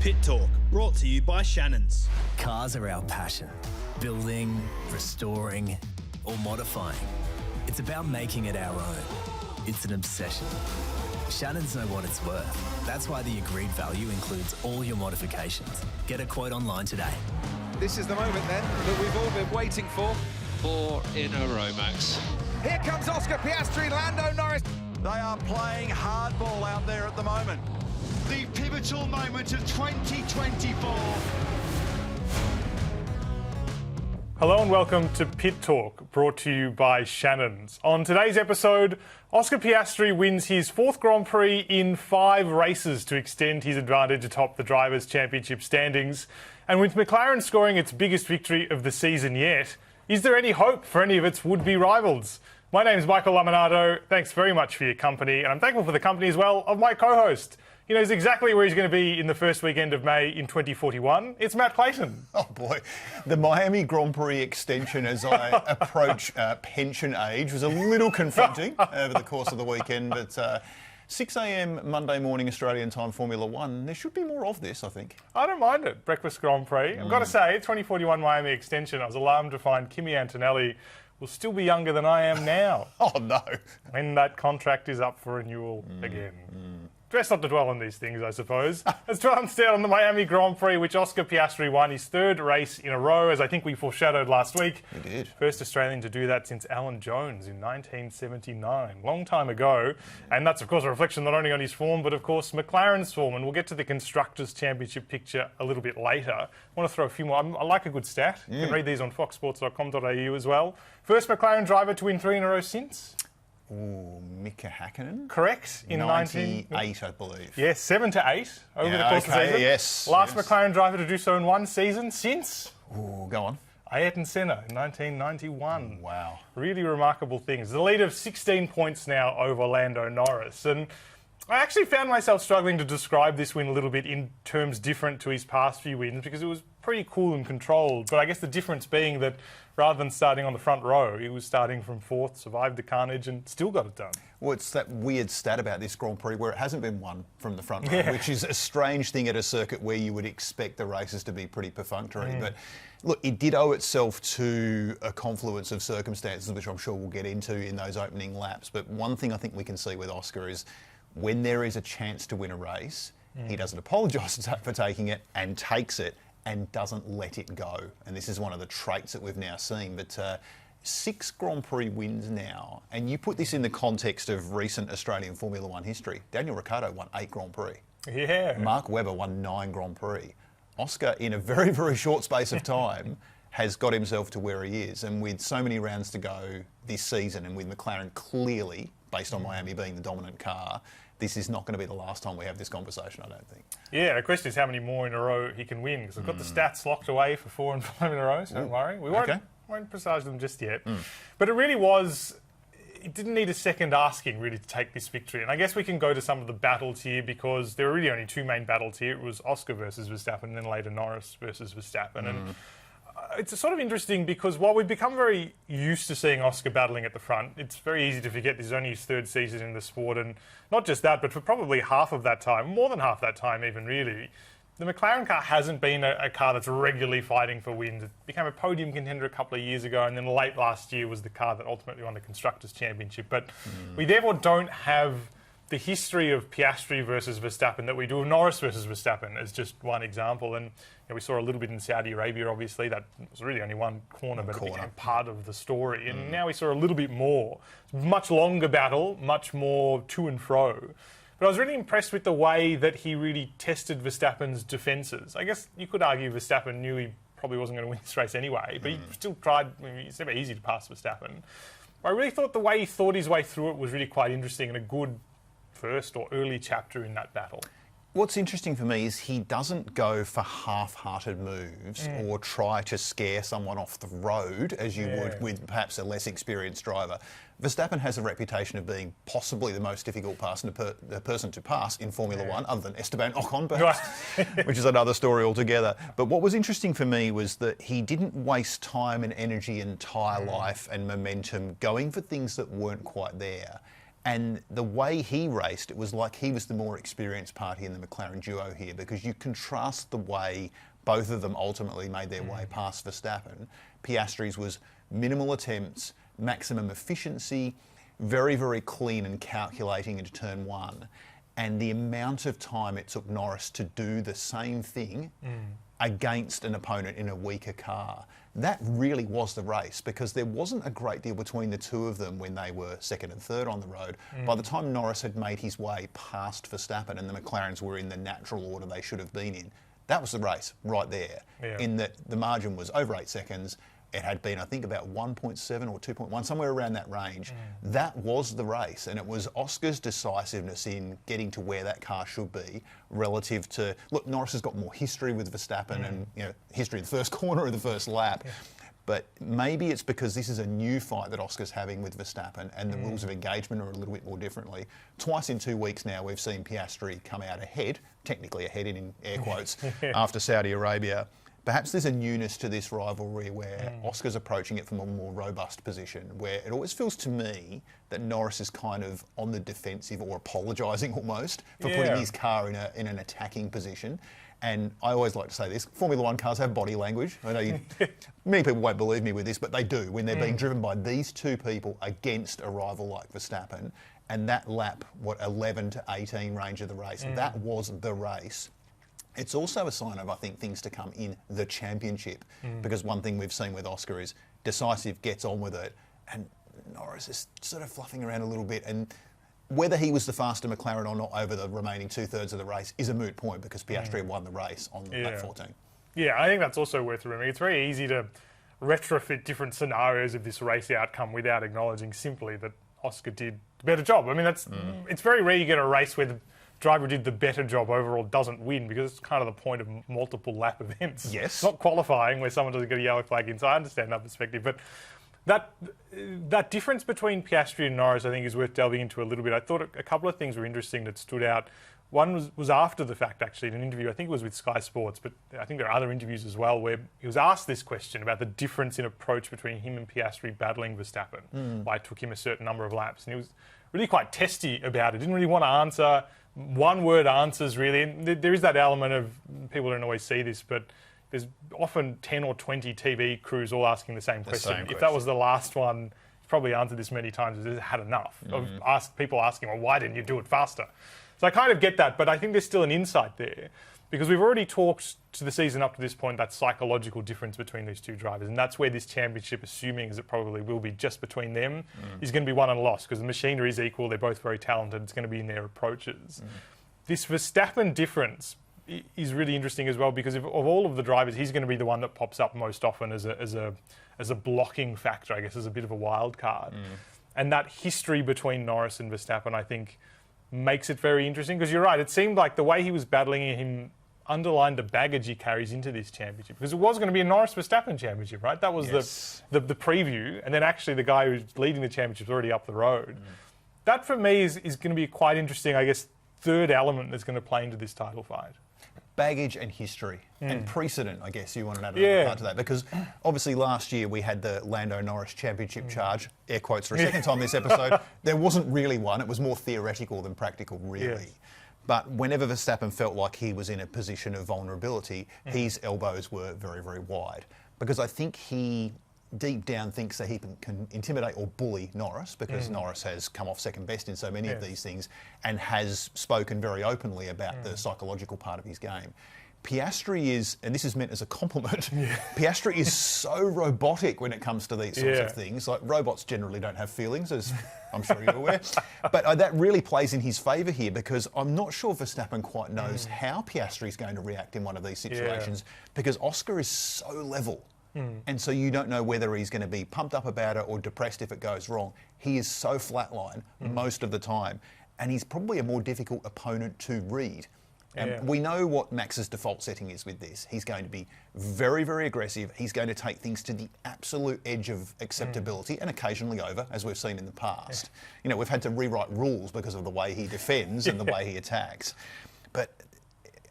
Pit Talk, brought to you by Shannon's. Cars are our passion. Building, restoring, or modifying. It's about making it our own. It's an obsession. Shannon's know what it's worth. That's why the agreed value includes all your modifications. Get a quote online today. This is the moment then that we've all been waiting for. 4 in a row, Max. Here comes Oscar Piastri, Lando Norris. They are playing hardball out there at the moment. The pivotal moment of 2024. Hello and welcome to Pit Talk, brought to you by Shannon's. On today's episode, Oscar Piastri wins his fourth Grand Prix in 5 races to extend his advantage atop the Drivers' Championship standings. And with McLaren scoring its biggest victory of the season yet, is there any hope for any of its would-be rivals? My name's Michael Laminato. Thanks very much for your company, and I'm thankful for the company as well of my co-host. He knows exactly where he's going to be in the first weekend of May in 2041. It's Matt Clayton. Oh boy, the Miami Grand Prix extension as I approach pension age was a little confronting over the course of the weekend, but 6 a.m. Monday morning Australian time Formula One, there should be more of this, I think. I don't mind it, Breakfast Grand Prix. I've got to say, 2041 Miami extension, I was alarmed to find Kimi Antonelli will still be younger than I am now. Oh no. When that contract is up for renewal again. Best not to dwell on these things, I suppose. Let's try and stay on the Miami Grand Prix, which Oscar Piastri won his 3rd race in a row, as I think we foreshadowed last week. We did. First Australian to do that since Alan Jones in 1979. Long time ago. And that's, of course, a reflection not only on his form, but, of course, McLaren's form. And we'll get to the Constructors' Championship picture a little bit later. I want to throw a few more. I like a good stat. You can read these on foxsports.com.au as well. First McLaren driver to win 3 in a row since? Ooh, Mika Hakkinen? Correct. In 98, I believe. Yes, 7 to 8 over the course of the season. Yes. Last McLaren driver to do so in one season since? Ooh, go on. Ayrton Senna in 1991. Wow. Really remarkable things. The lead of 16 points now over Lando Norris. And I actually found myself struggling to describe this win a little bit in terms different to his past few wins because it was pretty cool and controlled. But I guess the difference being that rather than starting on the front row, he was starting from 4th, survived the carnage and still got it done. Well, it's that weird stat about this Grand Prix where it hasn't been won from the front row, which is a strange thing at a circuit where you would expect the races to be pretty perfunctory. But look, it did owe itself to a confluence of circumstances, which I'm sure we'll get into in those opening laps. But one thing I think we can see with Oscar is when there is a chance to win a race, he doesn't apologise for taking it and takes it and doesn't let it go. And this is one of the traits that we've now seen. But 6 Grand Prix wins now, and you put this in the context of recent Australian Formula One history. Daniel Ricciardo won 8 Grand Prix. Yeah. Mark Webber won 9 Grand Prix. Oscar, in a very, very short space of time, has got himself to where he is. And with so many rounds to go this season, and with McLaren clearly, based on Miami being the dominant car, this is not going to be the last time we have this conversation, I don't think. Yeah, the question is how many more in a row he can win, because I've got the stats locked away for 4 and 5 in a row, so don't worry. We won't presage them just yet. But it really was, it didn't need a second asking, really, to take this victory. And I guess we can go to some of the battles here, because there were really only 2 main battles here. It was Oscar versus Verstappen, and then later Norris versus Verstappen. And it's sort of interesting because while we've become very used to seeing Oscar battling at the front, it's very easy to forget this is only his 3rd season in the sport. And not just that, but for probably half of that time, more than half that time even really, the McLaren car hasn't been a car that's regularly fighting for wins. It became a podium contender a couple of years ago, and then late last year was the car that ultimately won the Constructors' Championship. But we therefore don't have the history of Piastri versus Verstappen that we do of Norris versus Verstappen as just one example. And we saw a little bit in Saudi Arabia, obviously. That was really only one corner, but it became part of the story. And now we saw a little bit more. Much longer battle, much more to and fro. But I was really impressed with the way that he really tested Verstappen's defences. I guess you could argue Verstappen knew he probably wasn't going to win this race anyway, but he still tried. I mean, it's never easy to pass Verstappen. But I really thought the way he thought his way through it was really quite interesting and a good first or early chapter in that battle. What's interesting for me is he doesn't go for half-hearted moves or try to scare someone off the road as you would with perhaps a less experienced driver. Verstappen has a reputation of being possibly the most difficult person to pass in Formula One, other than Esteban Ocon, perhaps, which is another story altogether. But what was interesting for me was that he didn't waste time and energy and tyre life and momentum going for things that weren't quite there. And the way he raced, it was like he was the more experienced party in the McLaren duo here, because you contrast the way both of them ultimately made their way past Verstappen. Piastri's was minimal attempts, maximum efficiency, very, very clean and calculating into turn one. And the amount of time it took Norris to do the same thing against an opponent in a weaker car, that really was the race, because there wasn't a great deal between the two of them when they were second and third on the road. By the time Norris had made his way past Verstappen and the McLarens were in the natural order they should have been in, that was the race right there, in that the margin was over 8 seconds. It had been, I think, about 1.7 or 2.1, somewhere around that range. That was the race, and it was Oscar's decisiveness in getting to where that car should be relative to... Look, Norris has got more history with Verstappen and, you know, history in the first corner of the first lap. But maybe it's because this is a new fight that Oscar's having with Verstappen, and the rules of engagement are a little bit more differently. Twice in 2 weeks now, we've seen Piastri come out ahead, technically ahead in air quotes, after Saudi Arabia. Perhaps there's a newness to this rivalry where Oscar's approaching it from a more robust position, where it always feels to me that Norris is kind of on the defensive or apologising almost for putting his car in an attacking position. And I always like to say this, Formula One cars have body language. I know many people won't believe me with this, but they do. When they're being driven by these two people against a rival like Verstappen, and that lap, 11 to 18 range of the race, that was the race. It's also a sign of, I think, things to come in the championship, because one thing we've seen with Oscar is decisive, gets on with it, and Norris is sort of fluffing around a little bit. And whether he was the faster McLaren or not over the remaining 2/3 of the race is a moot point, because Piastri won the race on lap 14. Yeah, I think that's also worth remembering. It's very easy to retrofit different scenarios of this race outcome without acknowledging simply that Oscar did a better job. I mean, it's very rare you get a race where the driver who did the better job overall doesn't win, because it's kind of the point of multiple lap events. Yes. It's not qualifying where someone doesn't get a yellow flag in, so I understand that perspective. But that difference between Piastri and Norris, I think, is worth delving into a little bit. I thought a couple of things were interesting that stood out. One was after the fact, actually, in an interview, I think it was with Sky Sports, but I think there are other interviews as well, where he was asked this question about the difference in approach between him and Piastri battling Verstappen, why it took him a certain number of laps. And he was really quite testy about it, didn't really want to answer one-word answers, really. And there is that element of, people don't always see this, but there's often 10 or 20 TV crews all asking the same question. If that was the last one, he's probably answered this many times, he's had enough of people asking, well, why didn't you do it faster? So I kind of get that, but I think there's still an insight there, because we've already talked to the season up to this point, that psychological difference between these two drivers, and that's where this championship, assuming as it probably will be just between them, is going to be won and lost, because the machinery is equal, they're both very talented, it's going to be in their approaches. This Verstappen difference is really interesting as well, because of all of the drivers, he's going to be the one that pops up most often as a blocking factor, I guess, as a bit of a wild card. And that history between Norris and Verstappen, I think, makes it very interesting, because you're right, it seemed like the way he was battling him underlined the baggage he carries into this championship, because it was going to be a Norris-Verstappen championship, right? That was the preview, and then actually the guy who's leading the championship is already up the road. That, for me, is going to be quite interesting, I guess, third element that's going to play into this title fight. Baggage and history and precedent, I guess you want to add another part to that, because obviously last year we had the Lando Norris championship charge, air quotes for a second time this episode. There wasn't really one, it was more theoretical than practical, really. But whenever Verstappen felt like he was in a position of vulnerability, his elbows were very, very wide, because I think he deep down thinks that he can intimidate or bully Norris, because Norris has come off second best in so many of these things and has spoken very openly about the psychological part of his game. Piastri is, and this is meant as a compliment, Piastri is so robotic when it comes to these sorts of things. Like, robots generally don't have feelings, as I'm sure you're aware. But that really plays in his favour here, because I'm not sure Verstappen quite knows how Piastri is going to react in one of these situations, because Oscar is so level. And so you don't know whether he's going to be pumped up about it or depressed if it goes wrong. He is so flatline most of the time, and he's probably a more difficult opponent to read. And we know what Max's default setting is with this. He's going to be very, very aggressive. He's going to take things to the absolute edge of acceptability and occasionally over, as we've seen in the past. You know, we've had to rewrite rules because of the way he defends and the way he attacks. But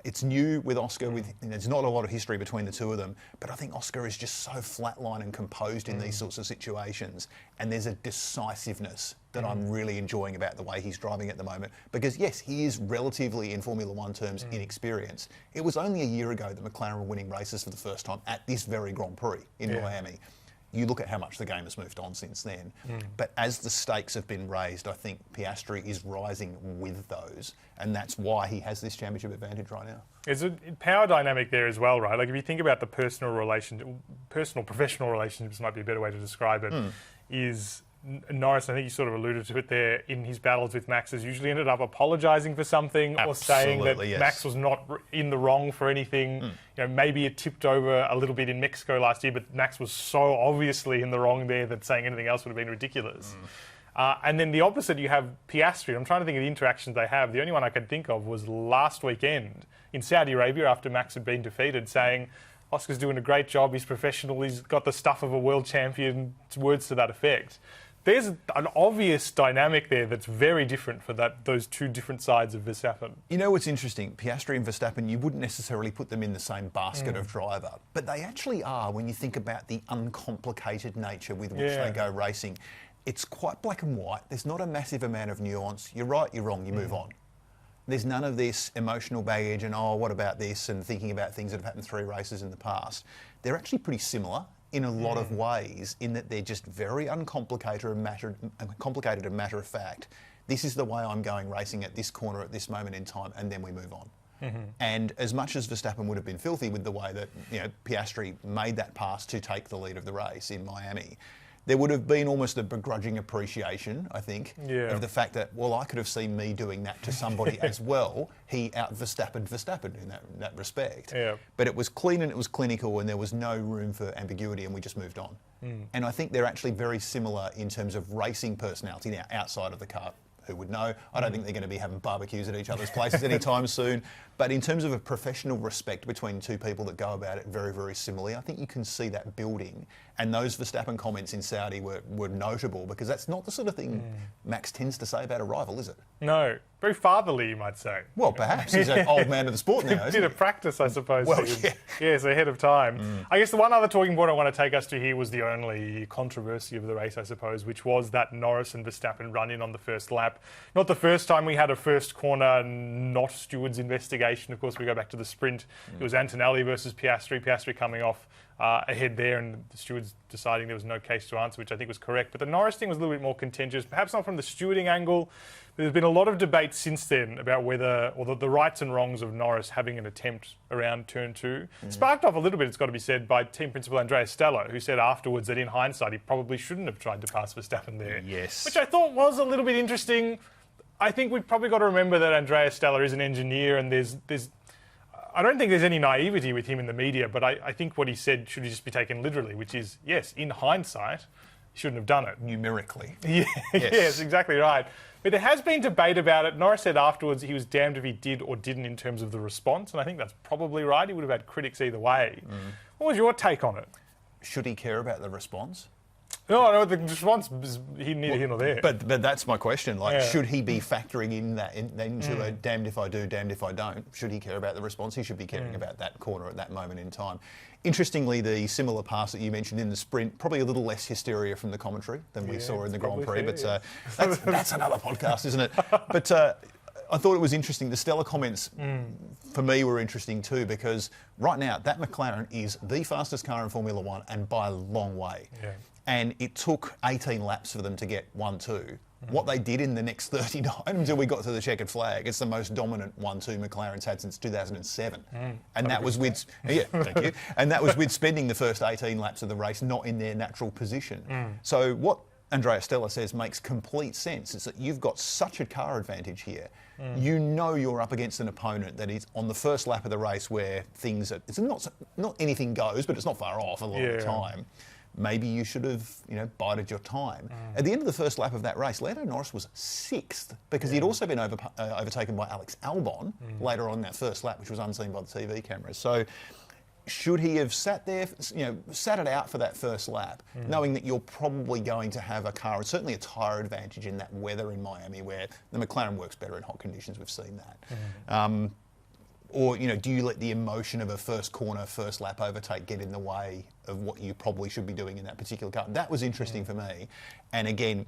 It's new with Oscar. There's not a lot of history between the two of them, but I think Oscar is just so flatline and composed in these sorts of situations, and there's a decisiveness that I'm really enjoying about the way he's driving at the moment. Because yes, he is relatively, in Formula One terms, inexperienced. It was only a year ago that McLaren were winning races for the first time at this very Grand Prix in Miami. You look at how much the game has moved on since then. But as the stakes have been raised, I think Piastri is rising with those. And that's why he has this championship advantage right now. There's a power dynamic there as well, right? Like if you think about the professional relationships might be a better way to describe it, is Norris, I think you sort of alluded to it there, in his battles with Max, has usually ended up apologising for something or saying that Max was not in the wrong for anything. You know, maybe it tipped over a little bit in Mexico last year, but Max was so obviously in the wrong there that saying anything else would have been ridiculous. And then the opposite, you have Piastri. I'm trying to think of the interactions they have. The only one I could think of was last weekend in Saudi Arabia after Max had been defeated, saying, Oscar's doing a great job, he's professional, he's got the stuff of a world champion, words to that effect. There's an obvious dynamic there that's very different for those two different sides of Verstappen. You know what's interesting? Piastri and Verstappen, you wouldn't necessarily put them in the same basket of driver, but they actually are when you think about the uncomplicated nature with which they go racing. It's quite black and white. There's not a massive amount of nuance. You're right, you're wrong, you move on. There's none of this emotional baggage and, oh, what about this, and thinking about things that have happened 3 races in the past. They're actually pretty similar in a lot of ways, in that they're just very uncomplicated and matter of fact. This is the way I'm going racing at this corner at this moment in time, and then we move on. And as much as Verstappen would have been filthy with the way that Piastri made that pass to take the lead of the race in Miami, there would have been almost a begrudging appreciation, I think, of the fact that, well, I could have seen me doing that to somebody as well. He out-Verstappen in that respect. But it was clean and it was clinical, and there was no room for ambiguity, and we just moved on. And I think they're actually very similar in terms of racing personality now, outside of the car. Who would know? I don't think they're going to be having barbecues at each other's places anytime soon. But in terms of a professional respect between two people that go about it very, very similarly, I think you can see that building. And those Verstappen comments in Saudi were notable, because that's not the sort of thing Max tends to say about a rival, is it? No. Very fatherly, you might say. Well, perhaps. He's an old man of the sport now, isn't he? Bit of practice, I suppose. Well, yes, ahead of time. I guess the one other talking point I want to take us to here was the only controversy of the race, I suppose, which was that Norris and Verstappen run-in on the first lap. Not the first time we had a first corner, not Stewart's investigation. Of course, we go back to the sprint. It was Antonelli versus Piastri. Piastri coming off ahead there, and the stewards deciding there was no case to answer, which I think was correct. But the Norris thing was a little bit more contentious, perhaps not from the stewarding angle. There's been a lot of debate since then about whether, or the rights and wrongs of Norris having an attempt around turn 2. Sparked off a little bit, it's got to be said, by team principal Andrea Stella, who said afterwards that in hindsight he probably shouldn't have tried to pass Verstappen there. Yes. Which I thought was a little bit interesting. I think we've probably got to remember that Andrea Stella is an engineer, and there's I don't think there's any naivety with him in the media, but I think what he said should just be taken literally, which is, yes, in hindsight, he shouldn't have done it. Numerically. Yes, exactly right. But there has been debate about it. Norris said afterwards he was damned if he did or didn't in terms of the response, and I think that's probably right. He would have had critics either way. What was your take on it? Should he care about the response? No, the response is neither here nor there. But that's my question. Like, should he be factoring in that into a damned if I do, damned if I don't? Should he care about the response? He should be caring about that corner at that moment in time. Interestingly, the similar pass that you mentioned in the sprint, probably a little less hysteria from the commentary than we saw in the Grand Prix. But that's another podcast, isn't it? But I thought it was interesting. The Stella comments, for me, were interesting too, because right now, that McLaren is the fastest car in Formula One, and by a long way. And it took 18 laps for them to get 1-2. What they did in the next 39 until we got to the checkered flag, it's the most dominant 1-2 McLaren's had since 2007. And that was with, thank you. And that was with spending the first 18 laps of the race not in their natural position. So what Andrea Stella says makes complete sense. It's that you've got such a car advantage here. You know you're up against an opponent that is on the first lap of the race where things are, it's not anything goes, but it's not far off a lot of the time. Maybe you should have, bided your time. At the end of the first lap of that race, Lando Norris was 6th, because he'd also been overtaken by Alex Albon later on in that first lap, which was unseen by the TV cameras. So should he have sat there, sat it out for that first lap, knowing that you're probably going to have a car, and certainly a tyre advantage in that weather in Miami, where the McLaren works better in hot conditions? We've seen that. Or, do you let the emotion of a first corner, first lap overtake get in the way of what you probably should be doing in that particular car? That was interesting for me. And again,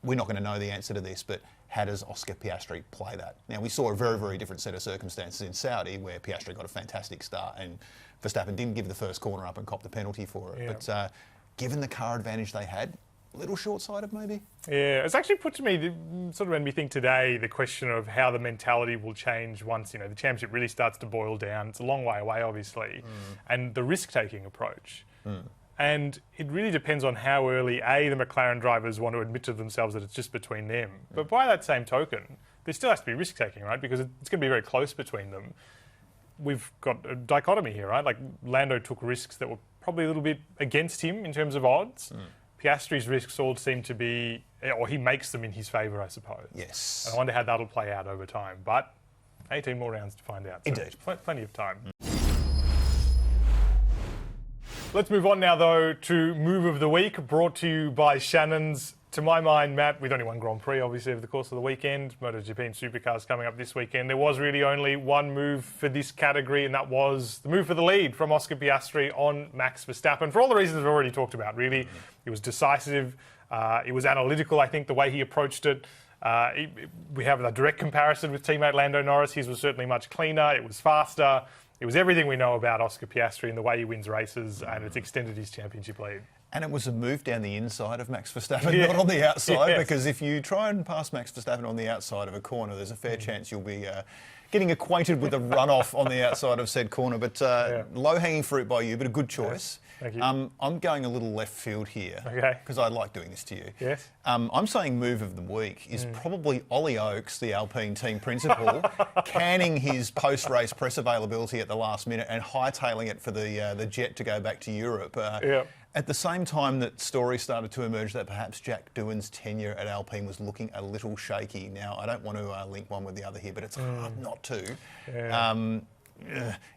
we're not going to know the answer to this, but how does Oscar Piastri play that? Now, we saw a very, very different set of circumstances in Saudi where Piastri got a fantastic start and Verstappen didn't give the first corner up and cop the penalty for it. Yeah. But given the car advantage they had, a little short-sighted maybe? Yeah, it's actually put to me, sort of made me think today, the question of how the mentality will change once, the championship really starts to boil down. It's a long way away, obviously, and the risk-taking approach. And it really depends on how early, the McLaren drivers want to admit to themselves that it's just between them. But by that same token, there still has to be risk-taking, right? Because it's going to be very close between them. We've got a dichotomy here, right? Like, Lando took risks that were probably a little bit against him in terms of odds. Piastri's risks all seem to be, or he makes them in his favour, I suppose. Yes. And I wonder how that'll play out over time. But 18 more rounds to find out. So indeed. Plenty of time. Let's move on now, though, to Move of the Week, brought to you by Shannon's. To my mind, Matt, with only one Grand Prix, obviously, over the course of the weekend, MotoGP and Supercars coming up this weekend, there was really only one move for this category, and that was the move for the lead from Oscar Piastri on Max Verstappen, for all the reasons we've already talked about, really. It was decisive. It was analytical, I think, the way he approached it. We have a direct comparison with teammate Lando Norris. His was certainly much cleaner. It was faster. It was everything we know about Oscar Piastri and the way he wins races, and it's extended his championship lead. And it was a move down the inside of Max Verstappen, not on the outside, because if you try and pass Max Verstappen on the outside of a corner, there's a fair chance you'll be getting acquainted with a runoff on the outside of said corner. But low-hanging fruit by you, but a good choice. Thank you. I'm going a little left field here, because I like doing this to you. Yes. I'm saying move of the week is probably Ollie Oakes, the Alpine team principal, canning his post-race press availability at the last minute and hightailing it for the jet to go back to Europe. At the same time that stories started to emerge that perhaps Jack Doohan's tenure at Alpine was looking a little shaky. Now, I don't want to link one with the other here, but it's hard not to.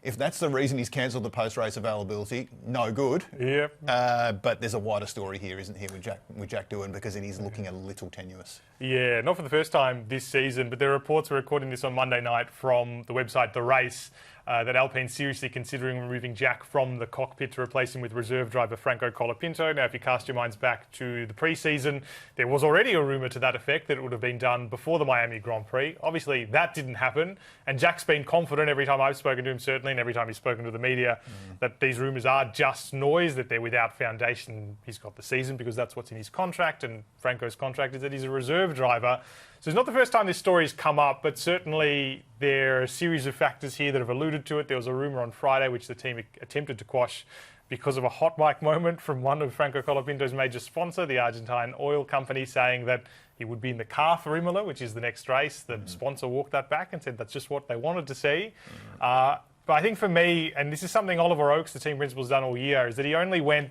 If that's the reason he's cancelled the post-race availability, no good. But there's a wider story here, isn't here, with Jack Doohan, because it is looking a little tenuous. Yeah, not for the first time this season, but there are reports, we're recording this on Monday night, from the website The Race, that Alpine's seriously considering removing Jack from the cockpit to replace him with reserve driver Franco Colapinto. Now, if you cast your minds back to the pre-season, there was already a rumour to that effect that it would have been done before the Miami Grand Prix. Obviously, that didn't happen, and Jack's been confident every time I've spoken to him, certainly, and every time he's spoken to the media, that these rumours are just noise, that they're without foundation. He's got the season because that's what's in his contract, and Franco's contract is that he's a reserve driver. So it's not the first time this story's come up, but certainly there are a series of factors here that have alluded to it. There was a rumour on Friday which the team attempted to quash because of a hot mic moment from one of Franco Colapinto's major sponsor, the Argentine oil company, saying that he would be in the car for Imola, which is the next race. The sponsor walked that back and said that's just what they wanted to see. But I think for me, and this is something Oliver Oakes, the team principal, has done all year, is that he only went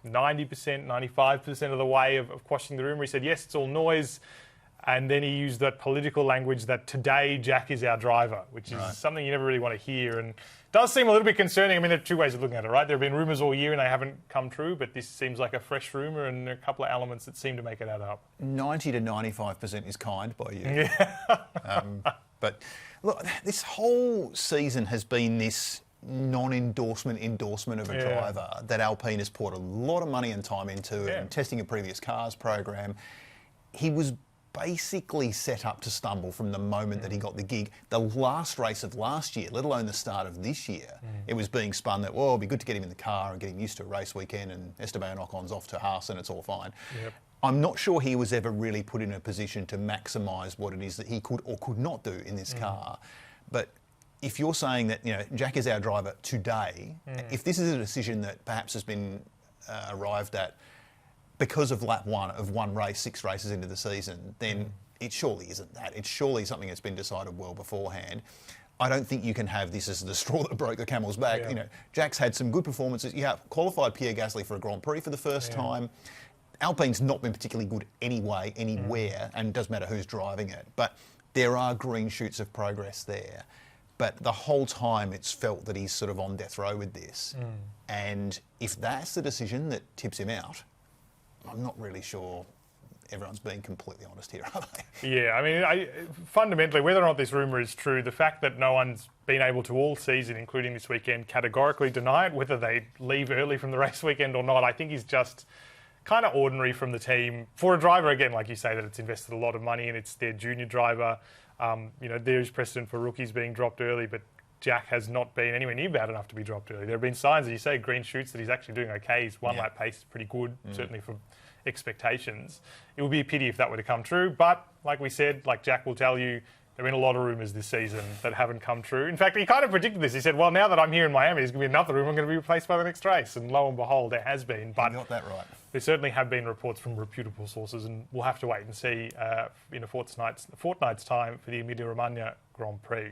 90%, 95% of the way of quashing the rumour. He said, yes, it's all noise. And then he used that political language that today Jack is our driver, which is something you never really want to hear. And it does seem a little bit concerning. I mean, there are two ways of looking at it, right? There have been rumours all year and they haven't come true, but this seems like a fresh rumour and a couple of elements that seem to make it add up. 90 to 95% is kind by you. But look, this whole season has been this non-endorsement of a driver that Alpine has poured a lot of money and time into and testing a previous cars program. He was basically set up to stumble from the moment that he got the gig. The last race of last year, let alone the start of this year, it was being spun that, well, it'd be good to get him in the car and get him used to a race weekend, and Esteban Ocon's off to Haas and it's all fine. I'm not sure he was ever really put in a position to maximise what it is that he could or could not do in this car. But if you're saying that, Jack is our driver today, if this is a decision that perhaps has been arrived at because of lap one of one race, 6 races into the season, then it surely isn't that. It's surely something that's been decided well beforehand. I don't think you can have this as the straw that broke the camel's back. Jack's had some good performances. Qualified Pierre Gasly for a Grand Prix for the first time. Alpine's not been particularly good anyway, anywhere, and it doesn't matter who's driving it. But there are green shoots of progress there. But the whole time it's felt that he's sort of on death row with this. And if that's the decision that tips him out, I'm not really sure everyone's being completely honest here, are they? Yeah, I mean, fundamentally, whether or not this rumour is true, the fact that no one's been able to all season, including this weekend, categorically deny it, whether they leave early from the race weekend or not, I think is just kind of ordinary from the team. For a driver, again, like you say, that it's invested a lot of money and it's their junior driver. There is precedent for rookies being dropped early, but Jack has not been anywhere near bad enough to be dropped early. There have been signs, as you say, green shoots, that he's actually doing okay. His one-lap pace is pretty good, certainly from expectations. It would be a pity if that were to come true, but like we said, like Jack will tell you, there have been a lot of rumours this season that haven't come true. In fact, he kind of predicted this. He said, well, now that I'm here in Miami, there's going to be another rumour I'm going to be replaced by the next race. And lo and behold, there has been. But you got that right. There certainly have been reports from reputable sources, and we'll have to wait and see in a fortnight's time for the Emilia-Romagna Grand Prix.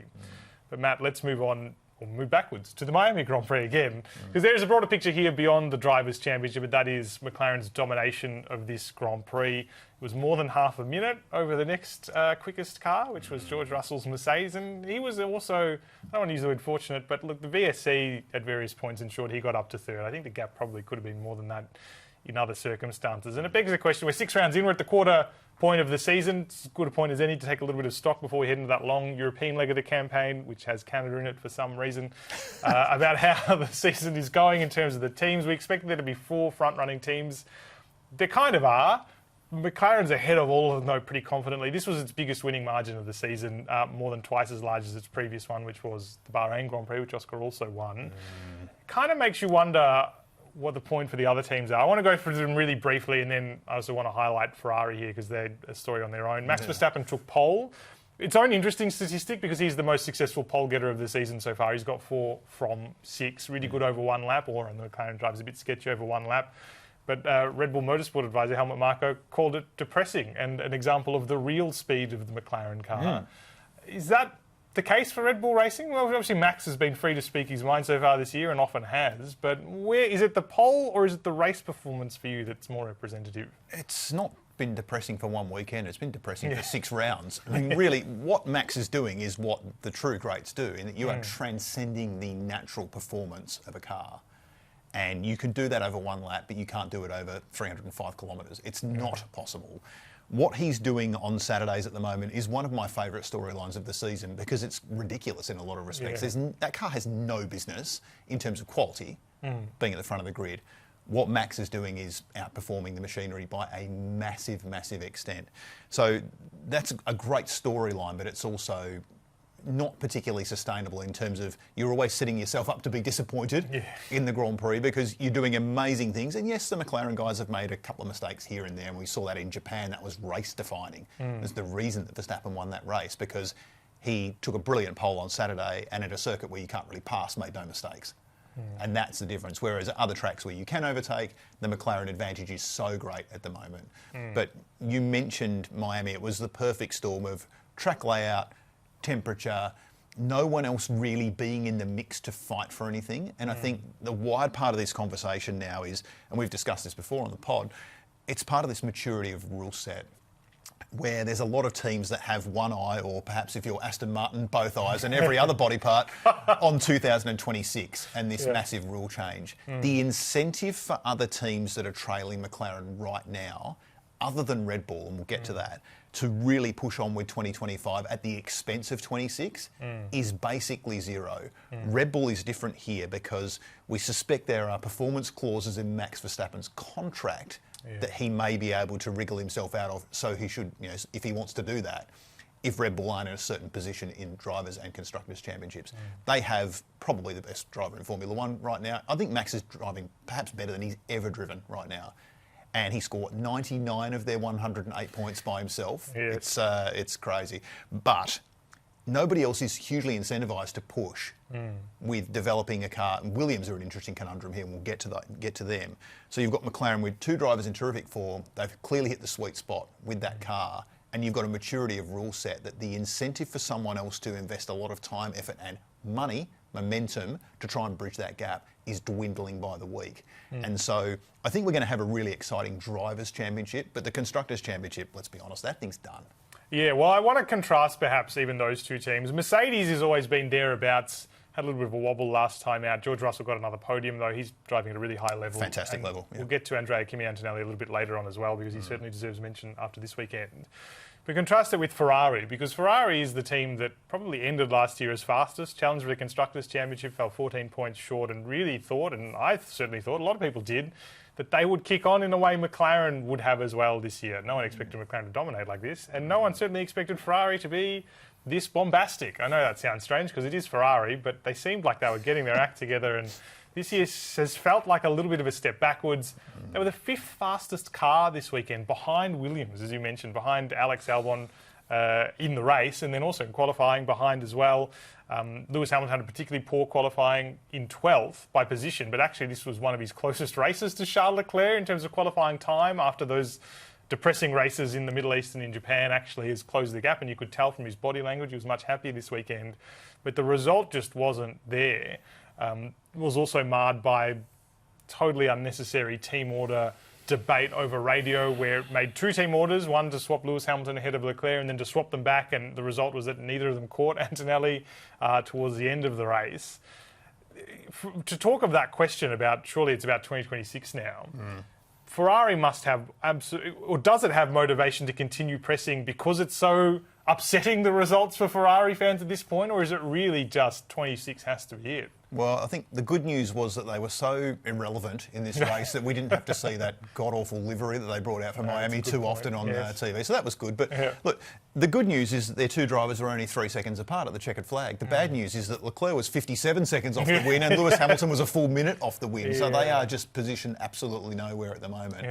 But Matt, let's move on, or move backwards to the Miami Grand Prix again, because there is a broader picture here beyond the Drivers' Championship, and that is McLaren's domination of this Grand Prix. It was more than half a minute over the next quickest car, which was George Russell's Mercedes, and he was also, I don't want to use the word fortunate, but look, the VSC at various points ensured he got up to third. I think the gap probably could have been more than that in other circumstances. And it begs the question, we're 6 rounds in, we're at the quarter point of the season. It's as good a point as any to take a little bit of stock before we head into that long European leg of the campaign, which has Canada in it for some reason, about how the season is going in terms of the teams. We expected there to be 4 front-running teams. There kind of are. McLaren's ahead of all of them, though, pretty confidently. This was its biggest winning margin of the season, more than twice as large as its previous one, which was the Bahrain Grand Prix, which Oscar also won. Kind of makes you wonder what the point for the other teams are. I want to go through them really briefly, and then I also want to highlight Ferrari here because they're a story on their own. Max Verstappen took pole. Its own interesting statistic because he's the most successful pole getter of the season so far. He's got 4 from 6, really good over 1 lap, or on the McLaren drive's a bit sketchy over 1 lap. But Red Bull Motorsport advisor Helmut Marko called it depressing and an example of the real speed of the McLaren car. Is that the case for Red Bull Racing? Well, obviously Max has been free to speak his mind so far this year and often has, but where is it, the pole or is it the race performance for you that's more representative? It's not been depressing for one weekend, it's been depressing for 6 rounds. I mean, really, what Max is doing is what the true greats do, in that you are transcending the natural performance of a car. And you can do that over 1 lap, but you can't do it over 305 kilometres. It's not possible. What he's doing on Saturdays at the moment is one of my favourite storylines of the season because it's ridiculous in a lot of respects. That car has no business in terms of quality being at the front of the grid. What Max is doing is outperforming the machinery by a massive, massive extent. So that's a great storyline, but it's also not particularly sustainable in terms of you're always setting yourself up to be disappointed in the Grand Prix because you're doing amazing things. And yes, the McLaren guys have made a couple of mistakes here and there, and we saw that in Japan. That was race defining. That's the reason that Verstappen won that race, because he took a brilliant pole on Saturday and at a circuit where you can't really pass, made no mistakes. And that's the difference. Whereas at other tracks where you can overtake, the McLaren advantage is so great at the moment. But you mentioned Miami. It was the perfect storm of track layout, temperature, no one else really being in the mix to fight for anything. And I think the wide part of this conversation now is, and we've discussed this before on the pod, it's part of this maturity of rule set where there's a lot of teams that have one eye, or perhaps if you're Aston Martin, both eyes and every other body part on 2026 and this massive rule change. The incentive for other teams that are trailing McLaren right now, other than Red Bull, and we'll get to that, to really push on with 2025 at the expense of 26 is basically zero. Red Bull is different here because we suspect there are performance clauses in Max Verstappen's contract that he may be able to wriggle himself out of, so he should, if he wants to do that, if Red Bull aren't in a certain position in Drivers' and Constructors' Championships. They have probably the best driver in Formula One right now. I think Max is driving perhaps better than he's ever driven right now. And he scored 99 of their 108 points by himself. It's crazy. But nobody else is hugely incentivised to push with developing a car. And Williams are an interesting conundrum here, and we'll get to them. So you've got McLaren with 2 drivers in terrific form. They've clearly hit the sweet spot with that car. And you've got a maturity of rule set that the incentive for someone else to invest a lot of time, effort and money, momentum, to try and bridge that gap is dwindling by the week. And so I think we're going to have a really exciting Drivers' Championship, but the Constructors' Championship, let's be honest, that thing's done. Yeah, well, I want to contrast perhaps even those two teams. Mercedes has always been thereabouts had a little bit of a wobble last time out. George Russell got another podium, though. He's driving at a really high level. Fantastic level. Yeah. We'll get to Andrea Kimi Antonelli a little bit later on as well, because he certainly deserves mention after this weekend. But contrast it with Ferrari, because Ferrari is the team that probably ended last year as fastest, challenged for the Constructors' Championship, fell 14 points short, and really thought, and I certainly thought, a lot of people did, that they would kick on in a way McLaren would have as well this year. No one expected McLaren to dominate like this, and no one certainly expected Ferrari to be this bombastic. I know that sounds strange because it is Ferrari, but they seemed like they were getting their act together, and this year has felt like a little bit of a step backwards. They were the 5th fastest car this weekend, behind Williams, as you mentioned, behind Alex Albon in the race, and then also in qualifying behind as well. Lewis Hamilton had a particularly poor qualifying in 12th by position, but actually this was one of his closest races to Charles Leclerc in terms of qualifying time after those depressing races in the Middle East and in Japan. Actually has closed the gap, and you could tell from his body language he was much happier this weekend. But the result just wasn't there. Was also marred by totally unnecessary team order debate over radio, where it made 2 team orders, one to swap Lewis Hamilton ahead of Leclerc and then to swap them back, and the result was that neither of them caught Antonelli towards the end of the race. To talk of that question about, surely it's about 2026 now, Ferrari must have or does it have motivation to continue pressing because it's so upsetting the results for Ferrari fans at this point, or is it really just 26 has to be it? Well, I think the good news was that they were so irrelevant in this race that we didn't have to see that god-awful livery that they brought out for Miami too often on TV. So that was good. But look, the good news is that their 2 drivers were only 3 seconds apart at the checkered flag. The bad news is that Leclerc was 57 seconds off the win and Lewis Hamilton was a full minute off the win. So they are just positioned absolutely nowhere at the moment.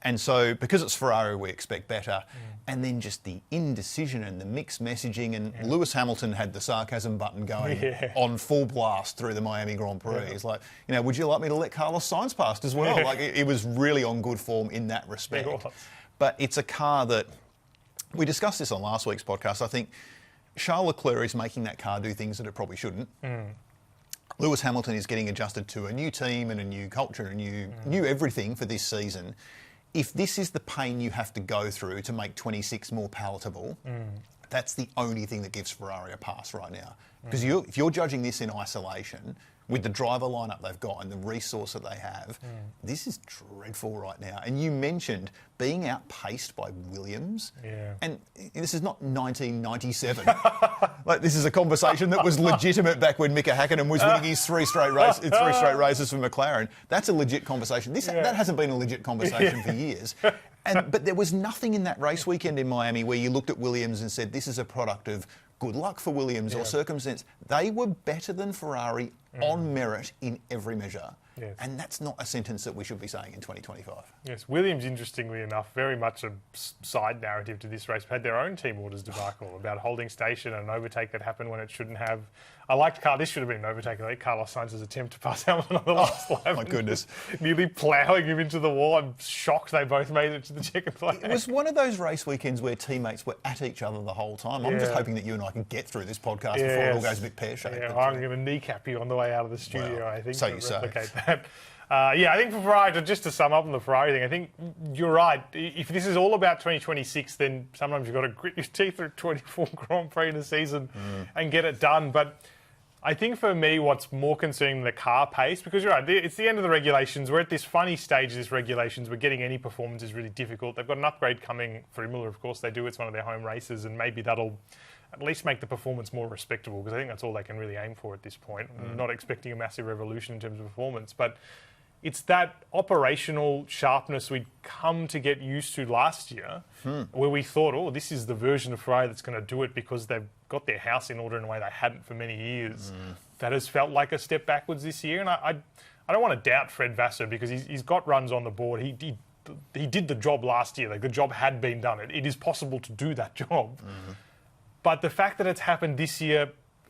And so, because it's Ferrari, we expect better. And then just the indecision and the mixed messaging. And Lewis Hamilton had the sarcasm button going on full blast through the Miami Grand Prix. He's like, would you like me to let Carlos Sainz past as well? Like, it was really on good form in that respect. But it's a car that, we discussed this on last week's podcast. I think Charles Leclerc is making that car do things that it probably shouldn't. Lewis Hamilton is getting adjusted to a new team and a new culture and new everything for this season. If this is the pain you have to go through to make 26 more palatable, that's the only thing that gives Ferrari a pass right now. Because if you're judging this in isolation, with the driver lineup they've got and the resource that they have, this is dreadful right now. And you mentioned being outpaced by Williams. And this is not 1997. Like, this is a conversation that was legitimate back when Mika Hakkinen was winning his 3 straight races for McLaren. That's a legit conversation. That hasn't been a legit conversation for years. But there was nothing in that race weekend in Miami where you looked at Williams and said, this is a product of good luck for Williams or circumstance. They were better than Ferrari on merit in every measure. And that's not a sentence that we should be saying in 2025. Yes, Williams, interestingly enough, very much a side narrative to this race, had their own team orders debacle about holding station and an overtake that happened when it shouldn't have. I liked this should have been an overtake. I think Carlos Sainz's attempt to pass Hamilton on the last lap. My goodness. Nearly ploughing him into the wall. I'm shocked they both made it to the checkered flag. It was one of those race weekends where teammates were at each other the whole time. I'm just hoping that you and I can get through this podcast before it all goes a bit pear-shaped. I'm going to kneecap you on the way out of the studio, I think. So you say. Replicate that. I think for Ferrari, just to sum up on the Ferrari thing, I think you're right. If this is all about 2026, then sometimes you've got to grit your teeth through 24 Grand Prix in a season and get it done. But I think for me, what's more concerning than the car pace, because you're right, it's the end of the regulations. We're at this funny stage of this regulations where getting any performance is really difficult. They've got an upgrade coming for Imola, of course they do. It's one of their home races, and maybe that'll at least make the performance more respectable, because I think that's all they can really aim for at this point. I'm not expecting a massive revolution in terms of performance, but it's that operational sharpness we'd come to get used to last year, where we thought, this is the version of Ferrari that's going to do it because they've got their house in order in a way they hadn't for many years. That has felt like a step backwards this year. And I don't want to doubt Fred Vasseur, because he's got runs on the board. He did the job last year. Like, the job had been done. It is possible to do that job. But the fact that it's happened this year,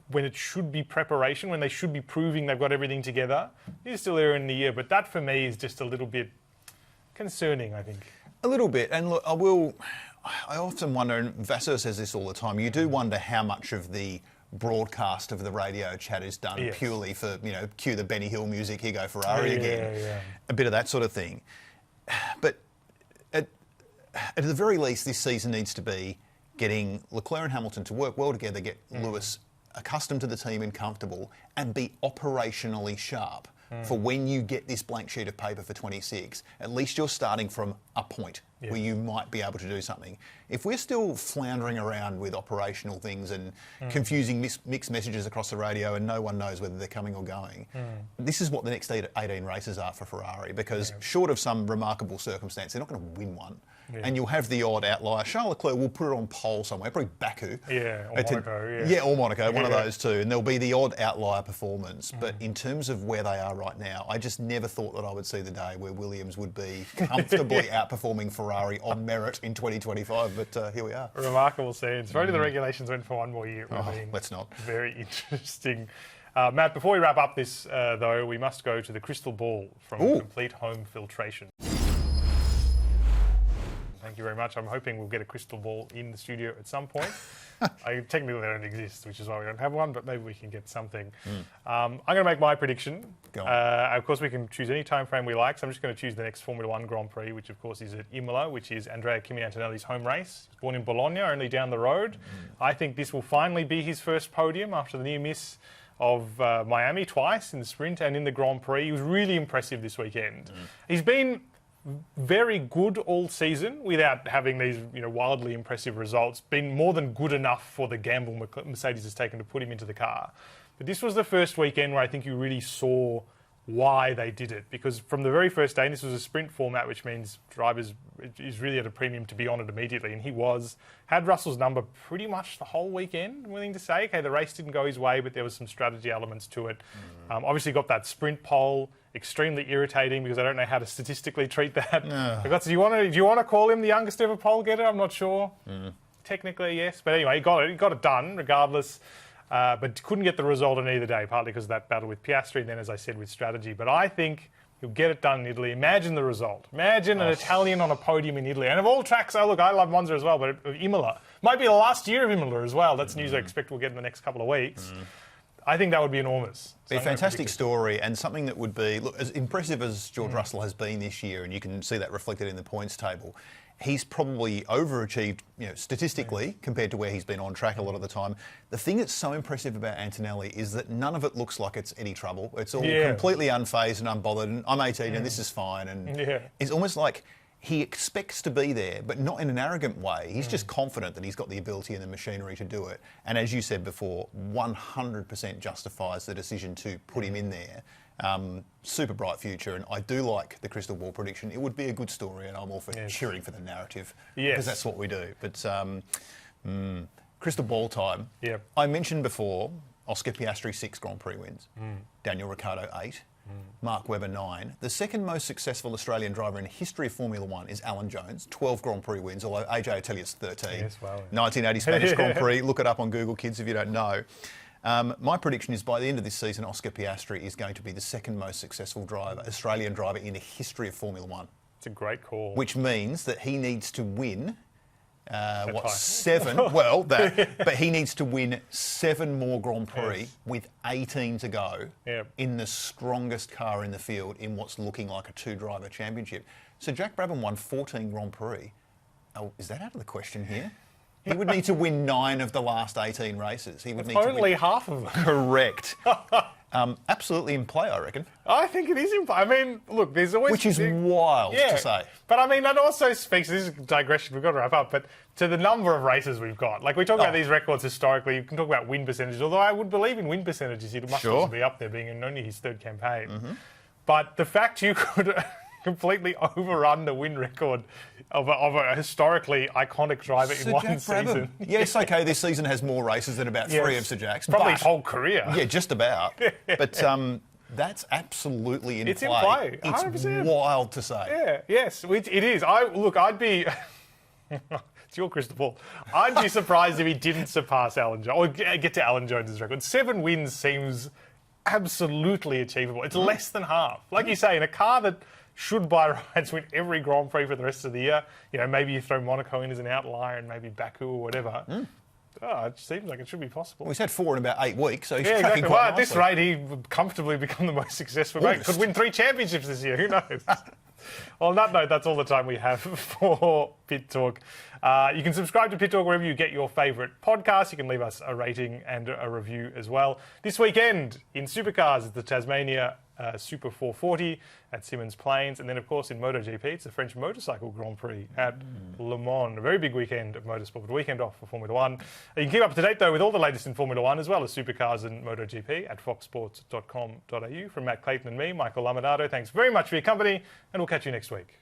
when it should be preparation, when they should be proving they've got everything together, is still early in the year. But that, for me, is just a little bit concerning, I think. A little bit. And look, I often wonder, and Vasseur says this all the time, you do wonder how much of the broadcast of the radio chat is done purely for, cue the Benny Hill music, here go Ferrari again. A bit of that sort of thing. But at the very least, this season needs to be getting Leclerc and Hamilton to work well together, get Lewis accustomed to the team and comfortable and be operationally sharp for when you get this blank sheet of paper for 26. At least you're starting from a point where you might be able to do something. If we're still floundering around with operational things and confusing mixed messages across the radio and no one knows whether they're coming or going, this is what the next 18 races are for Ferrari, because short of some remarkable circumstance, they're not going to win one. And you'll have the odd outlier. Charles Leclerc will put it on pole somewhere, probably Baku. Yeah, or Monaco. Yeah, or Monaco, one of those two. And there'll be the odd outlier performance. But in terms of where they are right now, I just never thought that I would see the day where Williams would be comfortably outperforming Ferrari on merit in 2025. But here we are. Remarkable scenes. If only the regulations went for one more year. Let's not. Very interesting. Matt, before we wrap up this, though, we must go to the crystal ball from Complete Home Filtration. Thank you very much. I'm hoping we'll get a crystal ball in the studio at some point. Technically, they don't exist, which is why we don't have one, but maybe we can get something. I'm going to make my prediction. Go on. Of course, we can choose any time frame we like, so I'm just going to choose the next Formula One Grand Prix, which, of course, is at Imola, which is Andrea Kimi Antonelli's home race. He's born in Bologna, only down the road. I think this will finally be his first podium after the near miss of Miami twice in the sprint and in the Grand Prix. He was really impressive this weekend. He's been very good all season without having these wildly impressive results. Been more than good enough for the gamble Mercedes has taken to put him into the car. But this was the first weekend where I think you really saw why they did it, because from the very first day, and this was a sprint format, which means drivers is really at a premium to be on it immediately, and he had Russell's number pretty much the whole weekend. I'm willing to say, okay, the race didn't go his way, but there was some strategy elements to it. Obviously got that sprint pole, extremely irritating because I don't know how to statistically treat that. Do you want to call him the youngest ever pole getter? I'm not sure. Technically, yes, but anyway, he got it done regardless. But couldn't get the result on either day, partly because of that battle with Piastri, and then, as I said, with strategy. But I think he'll get it done in Italy. Imagine the result. Imagine an Italian on a podium in Italy. And of all tracks, I love Monza as well, but Imola. Might be the last year of Imola as well. That's news I expect we'll get in the next couple of weeks. I think that would be enormous. Be a fantastic story, and something that would be, look, as impressive as George Russell has been this year, and you can see that reflected in the points table, he's probably overachieved, statistically compared to where he's been on track a lot of the time. The thing that's so impressive about Antonelli is that none of it looks like it's any trouble. It's all completely unfazed and unbothered, and I'm 18 and this is fine. And it's almost like he expects to be there, but not in an arrogant way. He's just confident that he's got the ability and the machinery to do it. And as you said before, 100% justifies the decision to put him in there. Super bright future, and I do like the crystal ball prediction. It would be a good story, and I'm all for cheering for the narrative, because that's what we do. But crystal ball time. I mentioned before Oscar Piastri 6 Grand Prix wins, Daniel Ricciardo 8, Mark Webber 9. The second most successful Australian driver in the history of Formula One is Alan Jones, 12 Grand Prix wins, although AJ will tell you it's 13. 1980 Spanish Grand Prix. Look it up on Google, kids, if you don't know. My prediction is by the end of this season, Oscar Piastri is going to be the second most successful Australian driver in the history of Formula One. It's a great call. Which means that he needs to win, 7? Well, but he needs to win 7 more Grand Prix with 18 to go in the strongest car in the field in what's looking like a 2-driver championship. So Jack Brabham won 14 Grand Prix. Oh, is that out of the question here? He would need to win 9 of the last 18 races. He would need only to win half of them. Correct. Absolutely in play, I reckon. I think it is in play. I mean, look, there's always... Which is wild to say. But I mean, that also speaks, this is a digression, we've got to wrap up, but to the number of races we've got. Like, we talk about these records historically, you can talk about win percentages, although I would believe in win percentages, he must also be up there, being in only his 3rd campaign. But the fact you could completely overrun the win record of a historically iconic driver in one season. Yes, okay, this season has more races than about 3 of Sir Jack's. Probably his whole career. Yeah, just about. But that's absolutely in play. It's in play, 100%. It's wild to say. It is. I'd be... It's your crystal ball. I'd be surprised if he didn't surpass Alan Jones, or get to Alan Jones' record. 7 wins seems absolutely achievable. It's less than half. Like you say, in a car that should by rights win every Grand Prix for the rest of the year, maybe you throw Monaco in as an outlier and maybe Baku or whatever. it seems like it should be possible. Well, he's had 4 in about 8 weeks, so he's Yeah, tracking exactly. quite Well, at this nicely. rate, he would comfortably become the most successful mate. Could win 3 championships this year. Who knows? On that note, that's all the time we have for Pit Talk. You can subscribe to Pit Talk wherever you get your favourite podcasts. You can leave us a rating and a review as well. This weekend in Supercars, it's the Tasmania Super 440 at Symmons Plains. And then, of course, in MotoGP, it's the French Motorcycle Grand Prix at Le Mans. A very big weekend of motorsport, but a weekend off for Formula One. You can keep up to date, though, with all the latest in Formula One, as well as Supercars and MotoGP at foxsports.com.au. From Matt Clayton and me, Michael Lamonato, thanks very much for your company, and we'll catch you next week.